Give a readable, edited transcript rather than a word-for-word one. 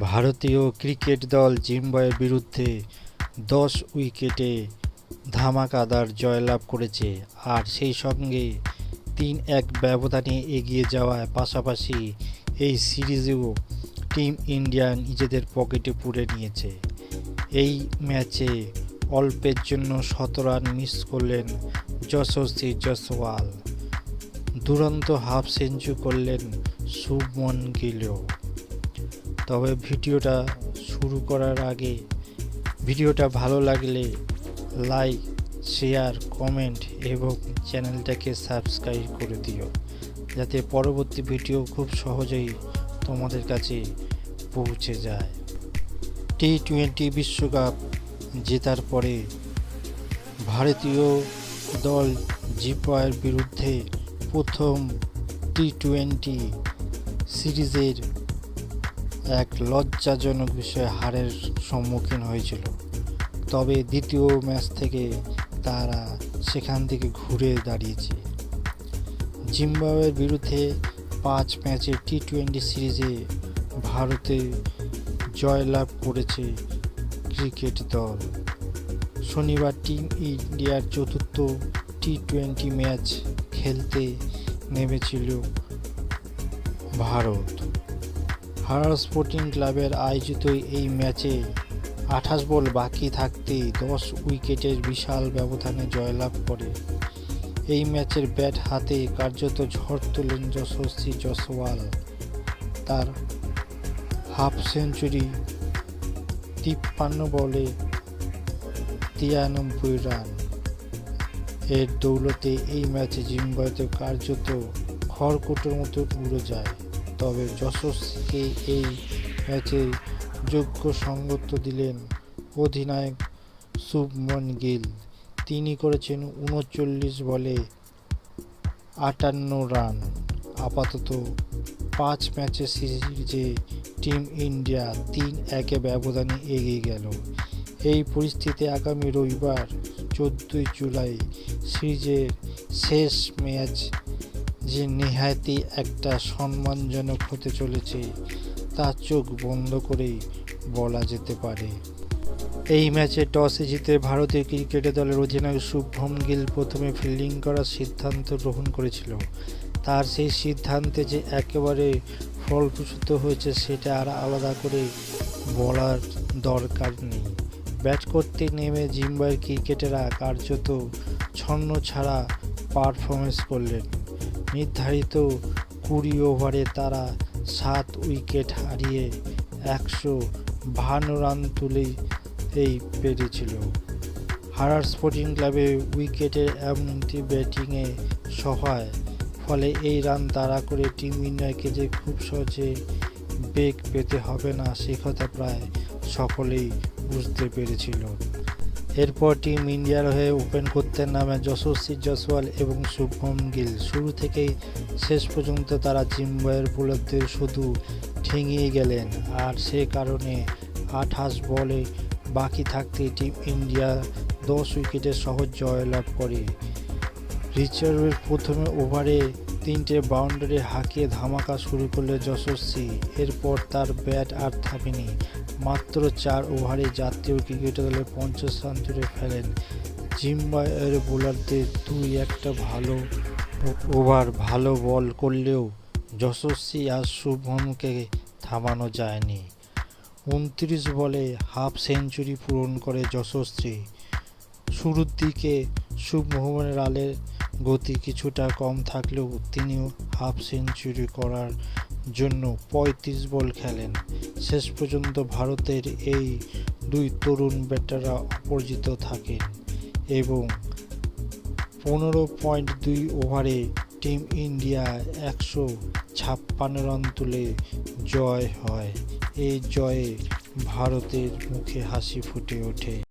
ভারতীয় ক্রিকেট দল জিম্বাবুয়ের বিরুদ্ধে ১০ উইকেটে ধামাকাদার জয়লাভ করেছে আর সেই সঙ্গে ৩-১ ব্যবধানে এগিয়ে যাওয়ার পাশাপাশি এই সিরিজেও টিম ইন্ডিয়া নিজেদের পকেটে পুরে নিয়েছে। এই ম্যাচে অল্পের জন্য ১৭ রান মিস করলেন যশস্বী জয়সওয়াল, দুরন্ত হাফ সেঞ্চুরি করলেন শুভমন গিলও। তবে ভিডিওটা শুরু করার আগে ভিডিওটা ভালো লাগলে লাইক, শেয়ার, কমেন্ট এবং চ্যানেলটাকে সাবস্ক্রাইব করে দিও, যাতে পরবর্তী ভিডিও খুব সহজেই তোমাদের কাছে পৌঁছে যায়। টি-20 বিশ্বকাপ জেতার পরে ভারতীয় দল জিম্বাবুয়ের বিরুদ্ধে প্রথম টি-20 সিরিজের এক লজ্জাজনক বিষয়ে হারের সম্মুখীন হয়েছিল। তবে দ্বিতীয় ম্যাচ থেকে তারা সেখান থেকে ঘুরে দাঁড়িয়েছে। জিম্বাবুয়ের বিরুদ্ধে ৫ ম্যাচের টি-20 সিরিজে ভারতে জয়লাভ করেছে ক্রিকেট দল। শনিবার টিম ইন্ডিয়ার চতুর্থ টি-20 ম্যাচ খেলতে নেমেছিল ভারত। হারার স্পোর্টিং ক্লাবের আয়োজিত এই ম্যাচে ২৮ বল বাকি থাকতেই ১০ উইকেটের বিশাল ব্যবধানে জয়লাভ করে। এই ম্যাচের ব্যাট হাতে কার্যত ঝড় তোলেন যশস্বী জয়সওয়াল। তার হাফ সেঞ্চুরি ৫৩ বলে ৯৩ রান এর দৌলতে এই ম্যাচে জিম্বাবুয়ে কার্যত খড়কুটোর মতো উড়ে যায়। তবে যশস্বীকে এই ম্যাচে যোগ্য সঙ্গত দিলেন অধিনায়ক শুভমন গিল। তিনি করেছেন ৩৯ বলে ৫৮ রান। আপাতত ৫ ম্যাচের সিরিজে টিম ইন্ডিয়া ৩-১ ব্যবধানে এগিয়ে গেল। এই পরিস্থিতিতে আগামী রবিবার ১৪ জুলাই সিরিজের শেষ ম্যাচ যে নেহাতি একটা সম্মানজনক হতে চলেছে তা চোখ বন্ধ করেই বলা যেতে পারে। এই ম্যাচে টসে জিতে ভারতীয় ক্রিকেট দলের অধিনায়ক শুভমন গিল প্রথমে ফিল্ডিং করার সিদ্ধান্ত গ্রহণ করেছিল। তার সেই সিদ্ধান্তে যে একেবারে ফলপ্রসূ হয়েছে সেটা আর আলাদা করে বলার দরকার নেই। ব্যাট করতে নেমে জিম্বাবুয়ের ক্রিকেটাররা কার্যত ছন্নছাড়া পারফরমেন্স করলেন। নির্ধারিত ২০ ওভারে তারা ৭ উইকেট হারিয়ে ১৫২ রান তুলতেই পেরেছিল। হারার স্পোর্টিং ক্লাবে উইকেটের এমনটি ব্যাটিংয়ে সহায়, ফলে এই রান তাড়া করে টিম ইন্ডিয়াকে যে খুব সহজে বেগ পেতে হবে না সে কথা প্রায় সকলেই বুঝতে পেরেছিল। এরপর টিম ইন্ডিয়ার হয়ে ওপেন করতে নামে যশস্বী জয়সওয়াল এবং শুভমন গিল। শুরু থেকেই শেষ পর্যন্ত তারা জিম্বাবুয়ের বোলারদের শুধু ঠেঙিয়ে গেলেন, আর সে কারণে ২৮ বলে বাকি থাকতে টিম ইন্ডিয়া ১০ উইকেটে সহজ জয়লাভ করে। রিচার্ডের প্রথম ওভারে ৩টে বাউন্ডারি হাঁকিয়ে ধামাকা শুরু করলে যশস্বী। এরপর তার ব্যাট আর থামেনি। মাত্র ৪ ওভারে জাতীয় ক্রিকেট দলের ৫০ রান তুলে ফেলেন। জিম্বাবুয়ের বোলারদের ২-১টা ভালো ওভার ভালো বল করলেও যশস্বী আর শুভমনকে থামানো যায়নি। ২৯ বলে হাফ সেঞ্চুরি পূরণ করে যশস্বী। শুরুর দিকে শুভমনের রানের গতি কিছুটা কম থাকলেও তিনিও হাফ সেঞ্চুরি করার জন্য ৩৫ বল খেলেন। শেষ পর্যন্ত ভারতের এই দুই তরুণ ব্যাটাররা অপরাজিত থাকেন এবং ১৫.২ ওভারে টিম ইন্ডিয়া ১৫৬ রান তুলে জয় হয়। এই জয়ে ভারতের মুখে হাসি ফুটে ওঠে।